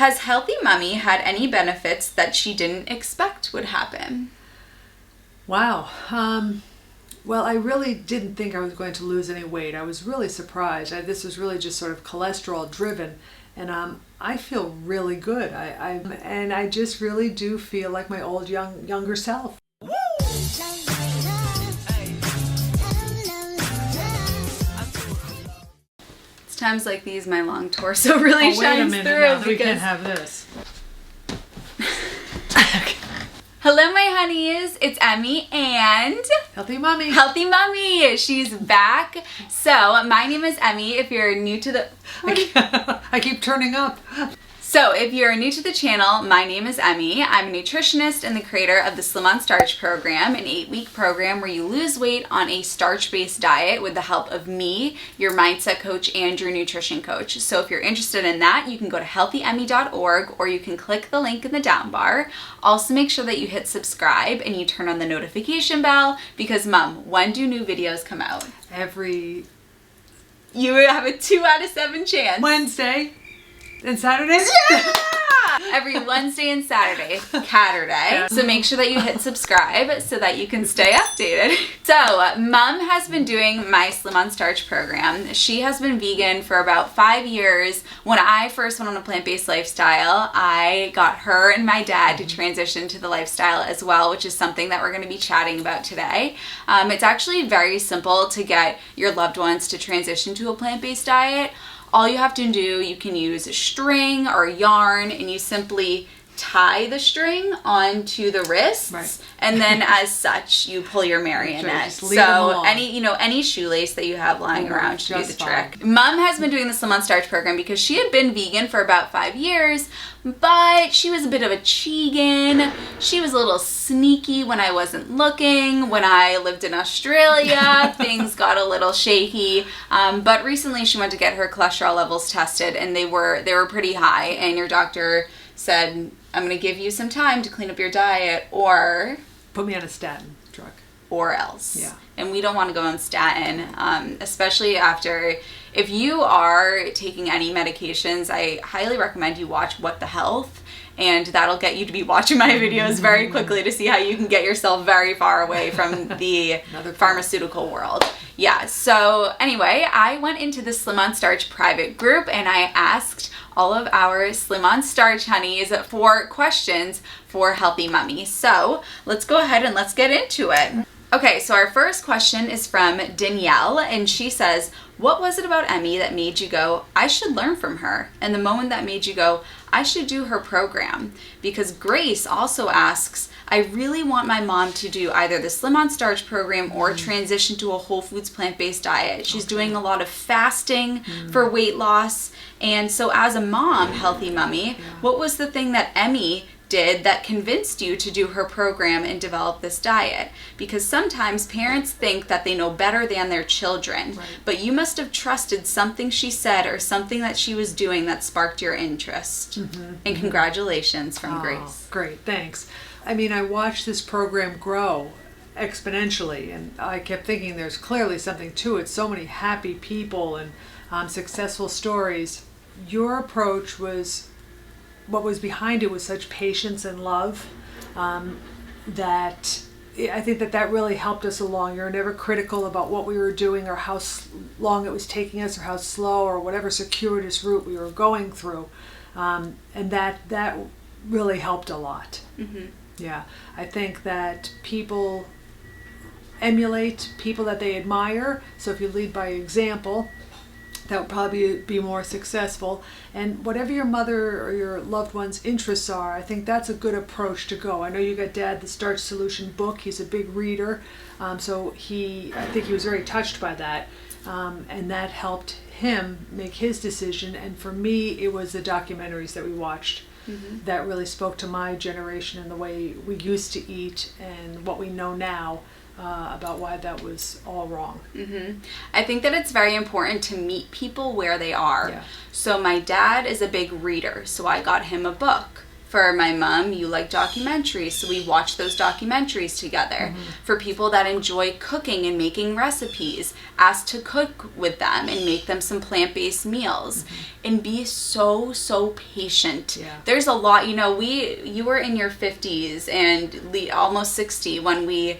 Has Healthy Mummy had any benefits that she didn't expect would happen? Wow. Well, I really didn't think I was going to lose any weight. I was really surprised. This was really just sort of cholesterol driven, and I feel really good. And I just really do feel like my old younger self. It's times like these my long torso really shines through. Now, we can't have this. Hello, my honeys. It's Emmie and Healthy Mummy. Healthy Mummy. She's back. So, my name is Emmie. If you're new to the... I keep turning up. So, if you're new to the channel, my name is Emmie. I'm a nutritionist and the creator of the Slim on Starch program, an 8-week program where you lose weight on a starch-based diet with the help of me, your mindset coach, and your nutrition coach. So if you're interested in that, you can go to healthyemmie.org or you can click the link in the down bar. Also, make sure that you hit subscribe and you turn on the notification bell because, Mom, when do new videos come out? You have a 2 out of 7 chance. Wednesday. And Saturdays? Yeah! Every Wednesday and Saturday, Catterday. Yeah. So make sure that you hit subscribe so that you can stay updated. So, Mom has been doing my Slim on Starch program. She has been vegan for about 5 years. When I first went on a plant-based lifestyle, I got her and my dad to transition to the lifestyle as well, which is something that we're going to be chatting about today. It's actually very simple to get your loved ones to transition to a plant-based diet. All you have to do, you can use a string or yarn, and you simply tie the string onto the wrists, right. And then as such, you pull your marionette. So any shoelace that you have lying around should do the trick. Mom has been doing the Slim on Starch program because she had been vegan for about 5 years, but she was a bit of a chegan. She was a little sneaky when I wasn't looking. When I lived in Australia, things got a little shaky. But recently she went to get her cholesterol levels tested, and they were pretty high, and your doctor said, I'm going to give you some time to clean up your diet, or put me on a statin drug, or else. Yeah. And we don't want to go on statin, especially after, if you are taking any medications, I highly recommend you watch What the Health, and that'll get you to be watching my videos very quickly to see how you can get yourself very far away from the pharmaceutical world. Yeah, so anyway, I went into the Slim on Starch private group and I asked all of our Slim on Starch honeys for questions for Healthy Mummy. So let's go ahead and let's get into it. Okay, so our first question is from Danielle, and she says, what was it about Emmie that made you go, I should learn from her? And the moment that made you go, I should do her program? Because Grace also asks, I really want my mom to do either the Slim on Starch program or transition to a whole foods plant-based diet. She's doing a lot of fasting for weight loss. And so as a mom, Healthy Mummy, what was the thing that Emmie did that convinced you to do her program and develop this diet? Because sometimes parents think that they know better than their children, but you must have trusted something she said or something that she was doing that sparked your interest. And congratulations from Grace. Great, thanks. I mean, I watched this program grow exponentially, and I kept thinking there's clearly something to it. So many happy people and successful stories. Your approach was, what was behind it was such patience and love that I think that really helped us along. You were never critical about what we were doing or how long it was taking us or how slow or whatever circuitous route we were going through. And that really helped a lot. Yeah, I think that people emulate people that they admire. So if you lead by example, that would probably be more successful. And whatever your mother or your loved one's interests are, I think that's a good approach to go. I know you got Dad the Starch Solution book. He's a big reader, so I think he was very touched by that, and that helped him make his decision. And for me, it was the documentaries that we watched that really spoke to my generation and the way we used to eat and what we know now about why that was all wrong. I think that it's very important to meet people where they are. So my dad is a big reader, so I got him a book. For my mom, you like documentaries, so we watch those documentaries together. For people that enjoy cooking and making recipes, ask to cook with them and make them some plant-based meals. And be so patient. There's a lot, you were in your 50s and almost 60 when we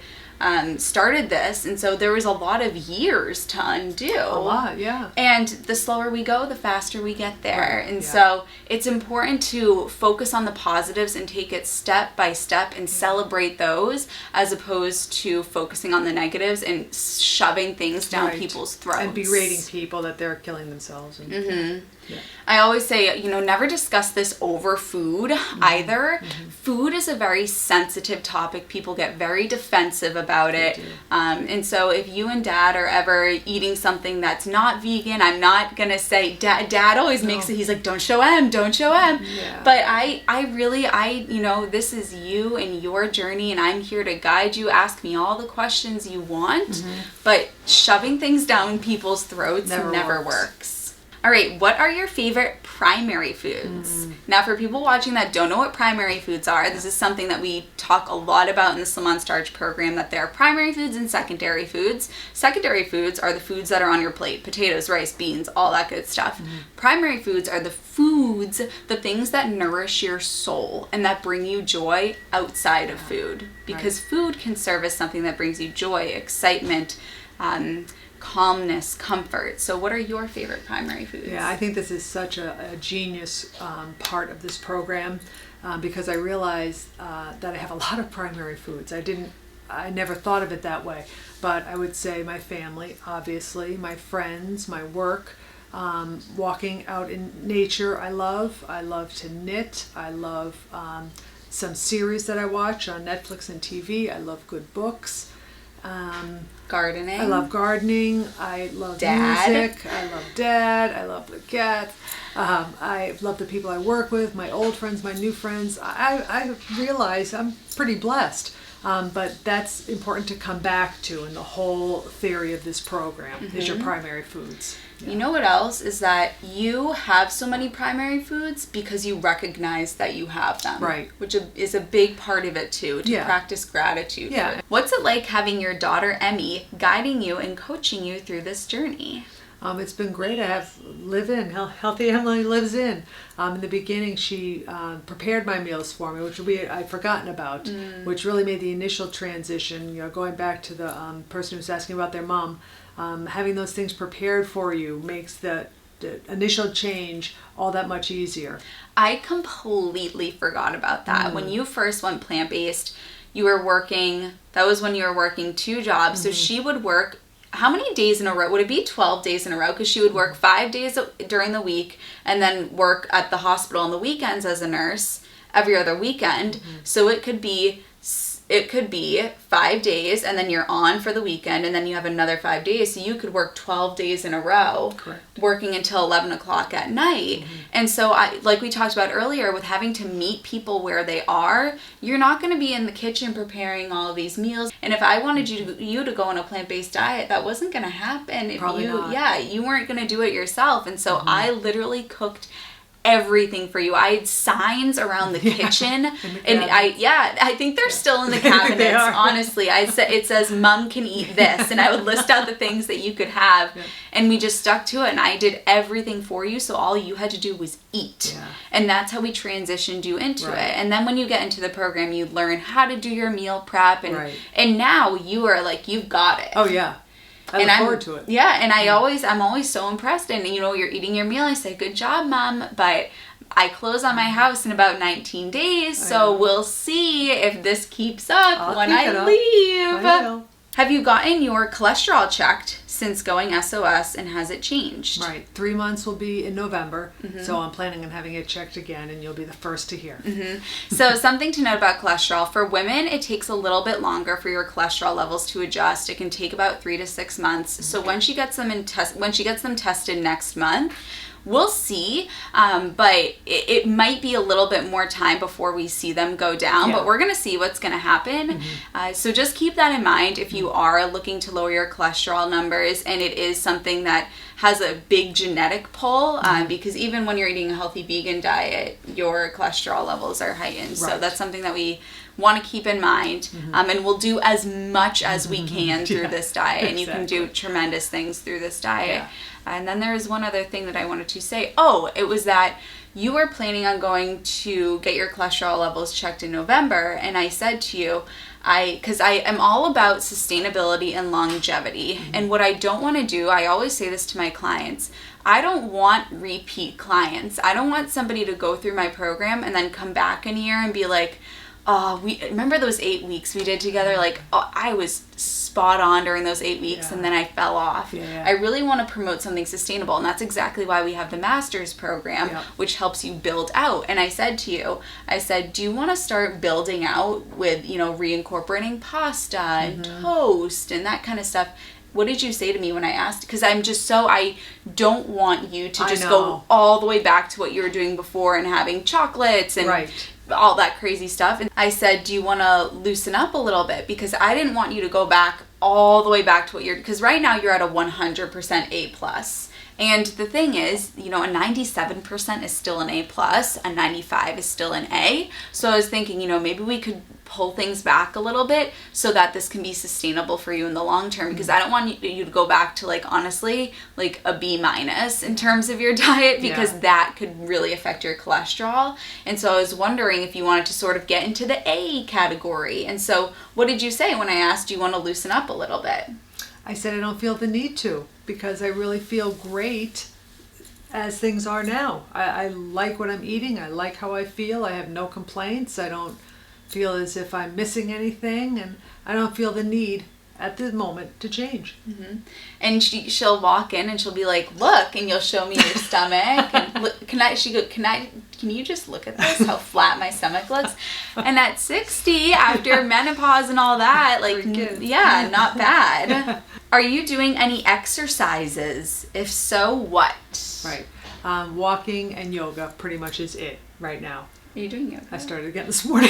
started this, and so there was a lot of years to undo. A lot, yeah. And the slower we go, the faster we get there. Right, and so it's important to focus on the positives and take it step by step and celebrate those, as opposed to focusing on the negatives and shoving things down people's throats. And berating people that they're killing themselves. And, I always say, never discuss this over food either. Food is a very sensitive topic. People get very defensive about it. And so if you and Dad are ever eating something that's not vegan, I'm not going to say, Dad always makes it, he's like, don't show M. Yeah. But I this is you and your journey, and I'm here to guide you. Ask me all the questions you want, but shoving things down people's throats never works. All right, what are your favorite primary foods? Now, for people watching that don't know what primary foods are, this is something that we talk a lot about in the Slim on Starch program, that there are primary foods and secondary foods. Secondary foods are the foods that are on your plate: potatoes, rice, beans, all that good stuff. Primary foods are the foods, the things that nourish your soul and that bring you joy outside of food. Because food can serve as something that brings you joy, excitement, calmness, comfort. So what are your favorite primary foods? Yeah, I think this is such a genius part of this program, because I realize that I have a lot of primary foods. I never thought of it that way, but I would say my family, obviously, my friends, my work, walking out in nature. I love to knit. I love some series that I watch on Netflix and TV. I love good books. Gardening. I love gardening. I love music. I love Dad. I love the cats. I love the people I work with, my old friends, my new friends. I realize I'm pretty blessed. But that's important to come back to in the whole theory of this program, is your primary foods. You know what else is that you have so many primary foods because you recognize that you have them. Right. Which is a big part of it too, to practice gratitude. Yeah. What's it like having your daughter Emmie guiding you and coaching you through this journey? It's been great. I have Healthy Emily lives in. In the beginning, she prepared my meals for me, which I'd forgotten about, which really made the initial transition. Going back to the person who was asking about their mom, having those things prepared for you makes the initial change all that much easier. I completely forgot about that. When you first went plant-based, you were working. That was when you were working 2 jobs. So she would work. How many days in a row? Would it be 12 days in a row? Because she would work 5 days during the week and then work at the hospital on the weekends as a nurse every other weekend. So it could be 5 days and then you're on for the weekend and then you have another 5 days. So you could work 12 days in a row. Correct. Working until 11 o'clock at night. And so like we talked about earlier, with having to meet people where they are, you're not going to be in the kitchen preparing all of these meals. And if I wanted you to go on a plant-based diet, that wasn't going to happen. Probably not. Yeah, you weren't going to do it yourself. And so I literally cooked everything for you. I had signs around the kitchen, and I think they're still in the cabinets. Honestly, it says "Mom can eat this," and I would list out the things that you could have, and we just stuck to it. And I did everything for you, so all you had to do was eat, and that's how we transitioned you into it. And then when you get into the program, you learn how to do your meal prep, and now you are like, you've got it. Oh yeah. I look forward to it. Yeah, and I'm always so impressed. And you're eating your meal. I say, "Good job, Mom." But I close on my house in about 19 days, so we'll see if this keeps up when I leave. I will. Have you gotten your cholesterol checked since going SOS, and has it changed? Right. 3 months will be in November, so I'm planning on having it checked again, and you'll be the first to hear. So something to note about cholesterol. For women, it takes a little bit longer for your cholesterol levels to adjust. It can take about 3 to 6 months. So when she gets them tested next month, we'll see, but it might be a little bit more time before we see them go down, but we're going to see what's going to happen. So just keep that in mind if you are looking to lower your cholesterol numbers, and it is something that has a big genetic pull, because even when you're eating a healthy vegan diet, your cholesterol levels are heightened. So that's something that we want to keep in mind, and we'll do as much as we can through this diet, and you can do tremendous things through this diet. And then there is one other thing that I wanted to say. It was that you were planning on going to get your cholesterol levels checked in November, and I said to you, because I am all about sustainability and longevity, and what I don't want to do, I always say this to my clients, I don't want repeat clients. I don't want somebody to go through my program and then come back in a year and be like, we remember those 8 weeks we did together? Like, I was spot on during those 8 weeks, and then I fell off. I really want to promote something sustainable, and that's exactly why we have the master's program, which helps you build out. And I said to you, do you want to start building out with, reincorporating pasta and toast and that kind of stuff? What did you say to me when I asked? Because I don't want you to just go all the way back to what you were doing before and having chocolates and all that crazy stuff. And I said, do you want to loosen up a little bit? Because I didn't want you to go back all the way back to what because right now you're at a 100% A+. And the thing is, a 97% is still an A+, a 95 is still an A. So I was thinking, maybe we could pull things back a little bit so that this can be sustainable for you in the long term, because I don't want you to go back to honestly a B- in terms of your diet, because that could really affect your cholesterol. And so I was wondering if you wanted to sort of get into the A category. And so what did you say when I asked, do you want to loosen up a little bit? I said I don't feel the need to, because I really feel great as things are now. I like what I'm eating. I like how I feel. I have no complaints. I don't feel as if I'm missing anything, and I don't feel the need at the moment to change. And she'll walk in and she'll be like, look, and you'll show me your stomach. And look, can you just look at this, how flat my stomach looks? And at 60, after menopause and all that, not bad. Are you doing any exercises? If so, what? Right. Walking and yoga pretty much is it right now. Are you doing yoga? I started again this morning.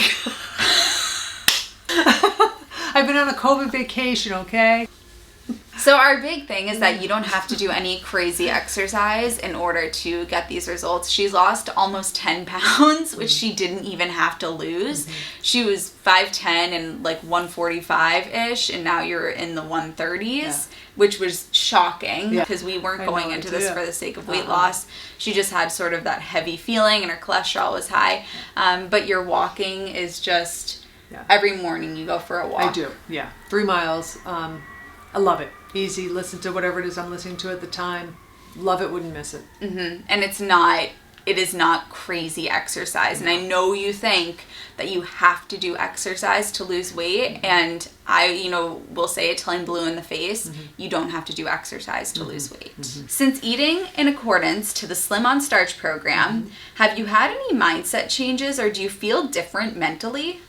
I've been on a COVID vacation, okay? So our big thing is that you don't have to do any crazy exercise in order to get these results. She's lost almost 10 pounds, which she didn't even have to lose. She was 5'10" and 145-ish, and now you're in the 130s, which was shocking because we weren't going into this for the sake of weight loss. She just had sort of that heavy feeling, and her cholesterol was high. But your walking is just every morning you go for a walk. I do, 3 miles. I love it. Easy, listen to whatever it is I'm listening to at the time. Love it, wouldn't miss it. And it is not crazy exercise. And I know you think that you have to do exercise to lose weight, and I, will say it till I'm blue in the face, you don't have to do exercise to lose weight. Since eating in accordance to the Slim on Starch program, have you had any mindset changes, or do you feel different mentally?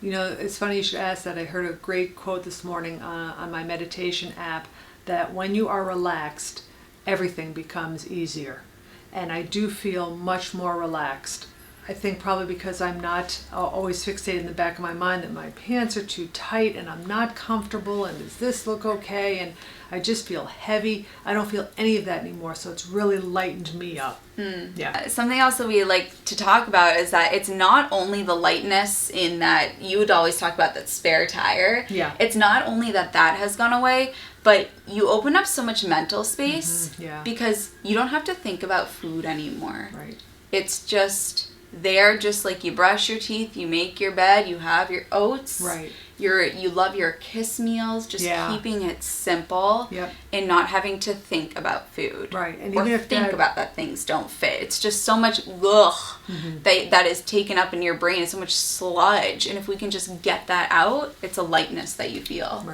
It's funny you should ask that. I heard a great quote this morning on my meditation app, that when you are relaxed, everything becomes easier. And I do feel much more relaxed. I think probably because I'm not always fixated in the back of my mind that my pants are too tight and I'm not comfortable, and does this look okay? And I just feel heavy. I don't feel any of that anymore, so it's really lightened me up. Something else that we like to talk about is that it's not only the lightness, in that you would always talk about that spare tire. It's not only that has gone away, but you open up so much mental space because you don't have to think about food anymore. It's just there, just like you brush your teeth, you make your bed, you have your oats. You love your kiss meals, just keeping it simple and not having to think about food. And or even if think about that things don't fit. It's just so much that is taken up in your brain. It's so much sludge. And if we can just get that out, it's a lightness that you feel.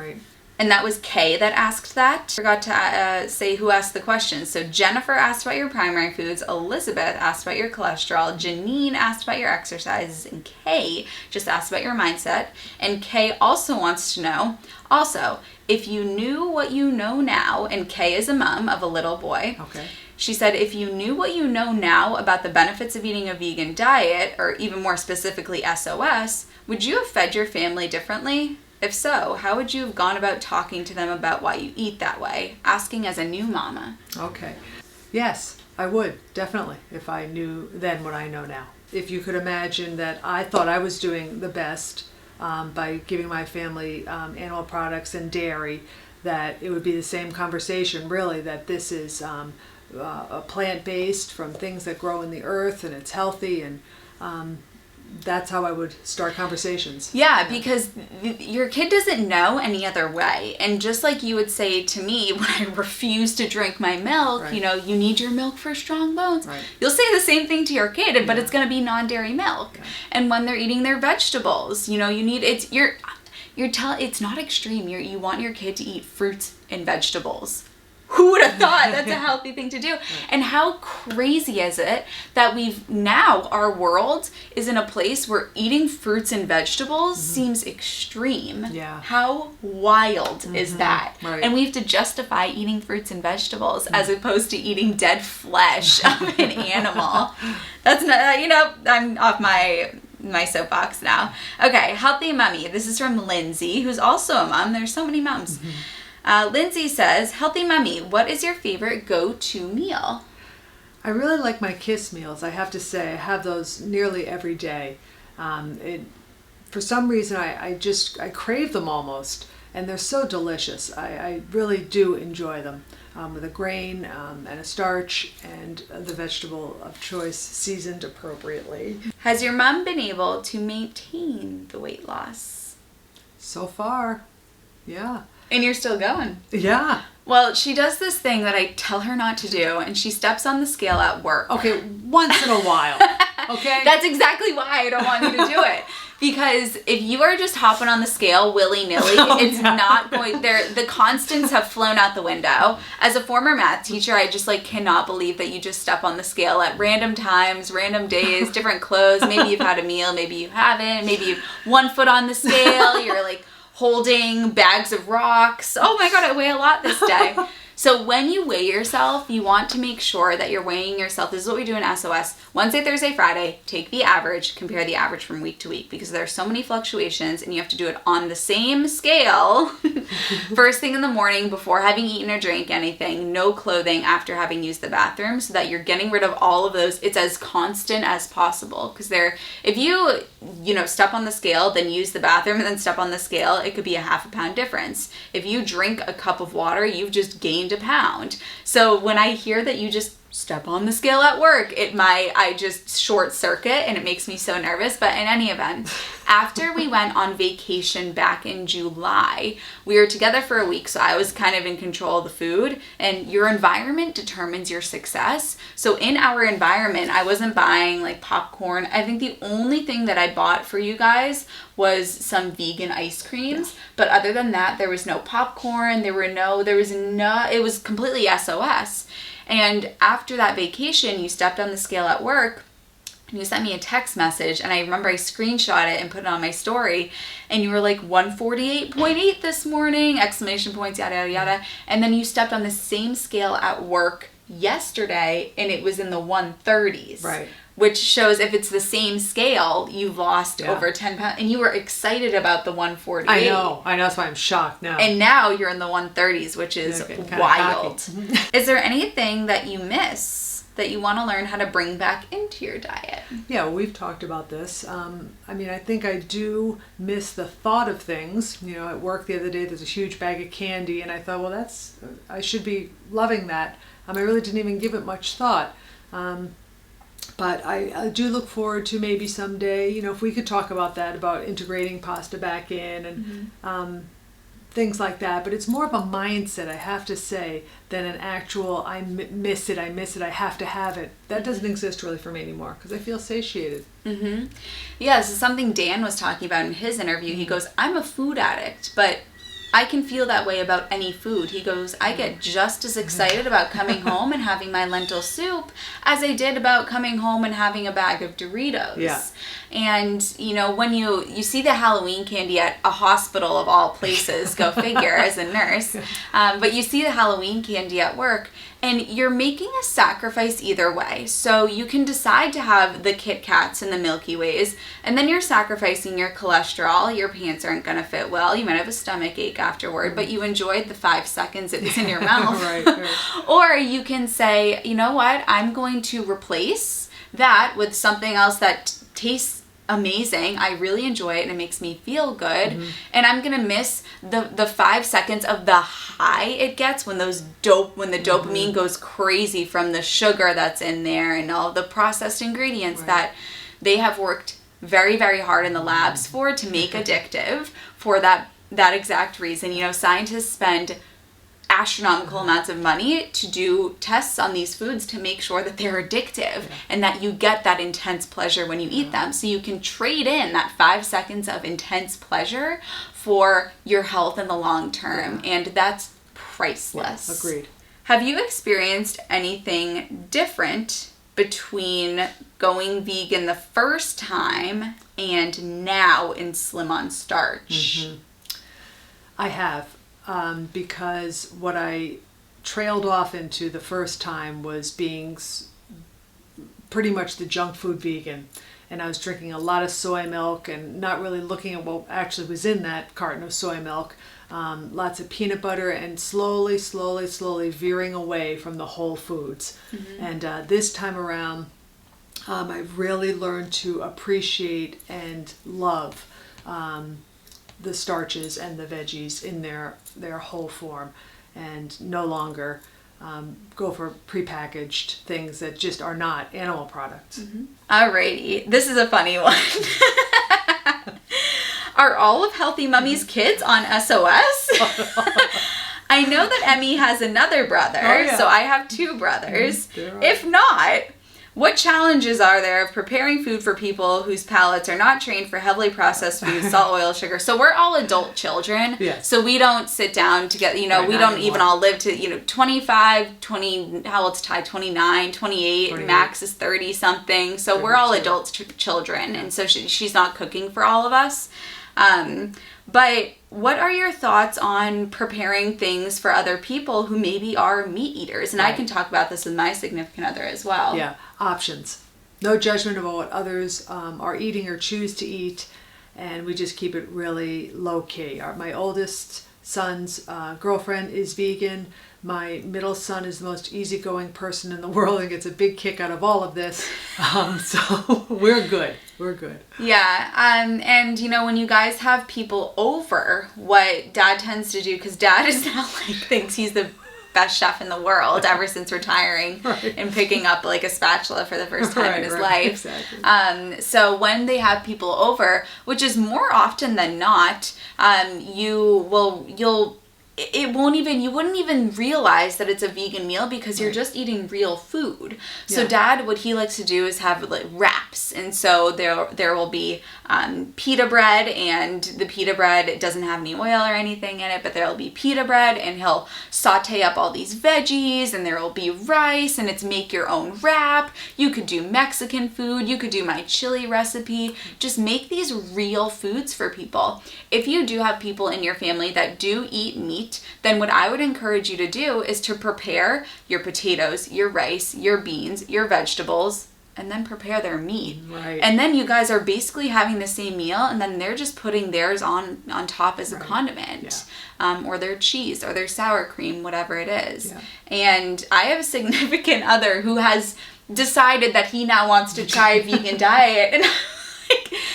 And that was Kay that asked that. Forgot to say who asked the question. So Jennifer asked about your primary foods, Elizabeth asked about your cholesterol, Janine asked about your exercises, and Kay just asked about your mindset. And Kay also wants to know, if you knew what you know now, and Kay is a mom of a little boy, She said, if you knew what you know now about the benefits of eating a vegan diet, or even more specifically SOS, would you have fed your family differently? If so, how would you have gone about talking to them about why you eat that way? Asking as a new mama. Okay. Yes, I would, definitely, if I knew then what I know now. If you could imagine that I thought I was doing the best by giving my family animal products and dairy, that it would be the same conversation, really, that this is a plant-based from things that grow in the earth and it's healthy, and that's how I would start conversations. Yeah, because your kid doesn't know any other way. And just like you would say to me when I refuse to drink my milk, Right. you know, you need your milk for strong bones. Right. You'll say the same thing to your kid, but it's going to be non-dairy milk. Yeah. And when they're eating their vegetables, you know, you need, it's not extreme. You want your kid to eat fruits and vegetables. Who would have thought that's a healthy thing to do? Right. And how crazy is it that our world is in a place where eating fruits and vegetables seems extreme. Yeah. How wild is that? Right. And we have to justify eating fruits and vegetables as opposed to eating dead flesh of an animal. That's not, I'm off my soapbox now. Okay, Healthy Mummy. This is from Lindsay, who's also a mom. There's so many moms. Lindsay says, Healthy Mummy, what is your favorite go-to meal? I really like my Kiss meals. I have to say, I have those nearly every day. For some reason, I crave them almost, and they're so delicious. I really do enjoy them, with a grain and a starch and the vegetable of choice seasoned appropriately. Has your mom been able to maintain the weight loss? So far, yeah. And you're still going. Yeah. Well, she does this thing that I tell her not to do, and she steps on the scale at work. Okay, once in a while. Okay? That's exactly why I don't want you to do it. Because if you are just hopping on the scale willy-nilly, it's not going there. The constants have flown out the window. As a former math teacher, I just cannot believe that you just step on the scale at random times, random days, different clothes. Maybe you've had a meal, maybe you haven't. Maybe you've 1 foot on the scale. You're holding bags of rocks. Oh my God, I weigh a lot this day. So when you weigh yourself, you want to make sure that you're weighing yourself. This is what we do in SOS. Wednesday, Thursday, Friday, take the average, compare the average from week to week, because there are so many fluctuations and you have to do it on the same scale. First thing in the morning before having eaten or drank anything, no clothing after having used the bathroom, so that you're getting rid of all of those. It's as constant as possible, because if you step on the scale, then use the bathroom and then step on the scale, it could be a half a pound difference. If you drink a cup of water, you've just gained a pound. So when I hear that you just step on the scale at work, I just short circuit and it makes me so nervous. But in any event, after we went on vacation back in July, we were together for a week, so I was kind of in control of the food, and your environment determines your success. So in our environment, I wasn't buying popcorn. I think the only thing that I bought for you guys was some vegan ice creams, but other than that, there was no popcorn, it was completely SOS. And after that vacation, you stepped on the scale at work and you sent me a text message, and I remember I screenshot it and put it on my story, and you were 148.8 this morning, exclamation points, yada, yada, yada. And then you stepped on the same scale at work yesterday and it was in the 130s. Right. Which shows if it's the same scale, you've lost over 10 pounds. And you were excited about the 148. I know. That's why I'm shocked now. And now you're in the 130s, which is wild. Is there anything that you miss that you want to learn how to bring back into your diet? Yeah, we've talked about this. I think I do miss the thought of things. At work the other day, there's a huge bag of candy, and I thought, well, I should be loving that. I really didn't even give it much thought. But I do look forward to maybe someday, if we could talk about that, about integrating pasta back in and things like that. But it's more of a mindset, I have to say, than an actual, I miss it, I have to have it. That doesn't exist really for me anymore, because I feel satiated. Mm-hmm. Yeah, this is something Dan was talking about in his interview. He goes, I'm a food addict, but I can feel that way about any food. He goes, I get just as excited about coming home and having my lentil soup as I did about coming home and having a bag of Doritos. Yeah. And, when you see the Halloween candy at a hospital of all places, go figure, as a nurse, but you see the Halloween candy at work, And you're making a sacrifice either way. So you can decide to have the Kit Kats and the Milky Ways, and then you're sacrificing your cholesterol. Your pants aren't going to fit well. You might have a stomach ache afterward, but you enjoyed the 5 seconds it was in your mouth. Right. Or you can say, you know what, I'm going to replace that with something else that tastes amazing. I really enjoy it and it makes me feel good. And I'm gonna miss the 5 seconds of the high it gets when the dopamine goes crazy from the sugar that's in there and all the processed ingredients that they have worked very, very hard in the labs to make addictive for that exact reason. You know, scientists spend astronomical amounts of money to do tests on these foods to make sure that they're addictive and that you get that intense pleasure when you eat them. So you can trade in that 5 seconds of intense pleasure for your health in the long term. And that's priceless. Yeah, agreed. Have you experienced anything different between going vegan the first time and now in Slim on Starch? I have. Because what I trailed off into the first time was being pretty much the junk food vegan. And I was drinking a lot of soy milk and not really looking at what actually was in that carton of soy milk. Lots of peanut butter and slowly veering away from the whole foods. And this time around, I've really learned to appreciate and love the starches and the veggies in their whole form, and no longer go for prepackaged things that just are not animal products. Alrighty, this is a funny one. Are all of Healthy Mummy's kids on SOS? I know that Emmie has another brother, so I have 2 brothers. If not, what challenges are there of preparing food for people whose palates are not trained for heavily processed foods, salt, oil, sugar? So we're all adult children. Yes. So we don't sit down together, we don't even all live to, 25, 20, how old's Ty? 29, 28, Max is 30 something. So we're all adult children. And so she's not cooking for all of us. But what are your thoughts on preparing things for other people who maybe are meat eaters? And I can talk about this with my significant other as well. Yeah, options. No judgment about what others are eating or choose to eat, and we just keep it really low key. My oldest son's girlfriend is vegan. My middle son is the most easygoing person in the world and gets a big kick out of all of this. So we're good. We're good. Yeah. And, when you guys have people over, what Dad tends to do, because Dad is now thinks he's the best chef in the world ever since retiring and picking up a spatula for the first time in his life. Exactly. So when they have people over, which is more often than not, you wouldn't even realize that it's a vegan meal because you're just eating real food. So Dad, what he likes to do is have wraps, and so there will be pita bread, and the pita bread doesn't have any oil or anything in it, but there will be pita bread, and he'll saute up all these veggies, and there will be rice, and it's make your own wrap. You could do Mexican food, you could do my chili recipe. Just make these real foods for people. If you do have people in your family that do eat meat, then what I would encourage you to do is to prepare your potatoes, your rice, your beans, your vegetables, and then prepare their meat. Right. And then you guys are basically having the same meal, and then they're just putting theirs on top as a condiment, or their cheese or their sour cream, whatever it is. Yeah. And I have a significant other who has decided that he now wants to try a vegan diet, and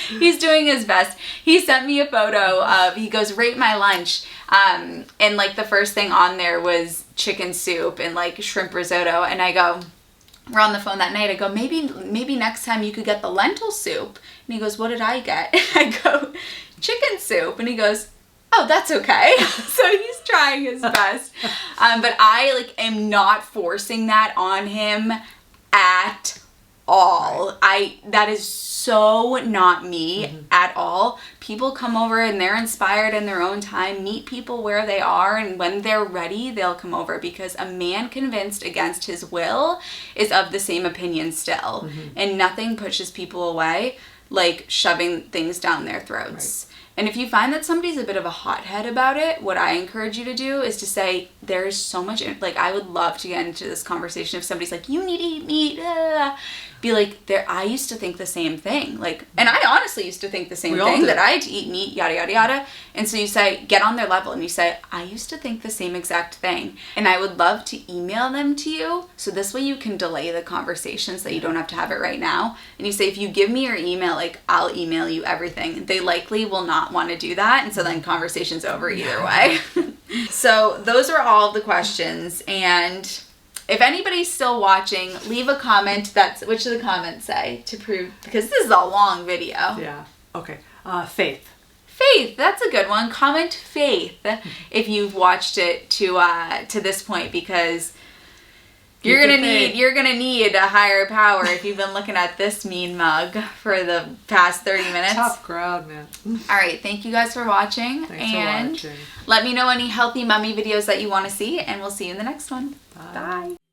he's doing his best. He sent me a photo of, he goes, rate my lunch. And the first thing on there was chicken soup and shrimp risotto. And I go, we're on the phone that night. I go, maybe next time you could get the lentil soup. And he goes, what did I get? I go, chicken soup. And he goes, oh, that's okay. So he's trying his best. But I am not forcing that on him at all. That is so not me at all. People come over and they're inspired in their own time. Meet people where they are, and when they're ready, they'll come over, because a man convinced against his will is of the same opinion still. And nothing pushes people away like shoving things down their throats. And if you find that somebody's a bit of a hothead about it, what I encourage you to do is to say, there's so much, like, I would love to get into this conversation if somebody's like, you need to eat meat, be like, I used to think the same thing. Like, and I honestly used to think the same thing, that I had to eat meat, yada, yada, yada. And so you say, get on their level and you say, I used to think the same exact thing. And I would love to email them to you. So this way you can delay the conversations that you don't have to have it right now. And you say, if you give me your email, like, I'll email you everything. They likely will not want to do that. And so then conversation's over either way. So those are all of the questions. And if anybody's still watching, leave a comment. Which of the comments say to prove, because this is a long video. Yeah. Okay. Faith. Faith, that's a good one. Comment faith if you've watched it to this point, because you're gonna need a higher power if you've been looking at this mean mug for the past 30 minutes. Tough crowd, man. All right, thank you guys for watching. Thanks for watching. Let me know any healthy mummy videos that you want to see, and we'll see you in the next one. Bye. Bye.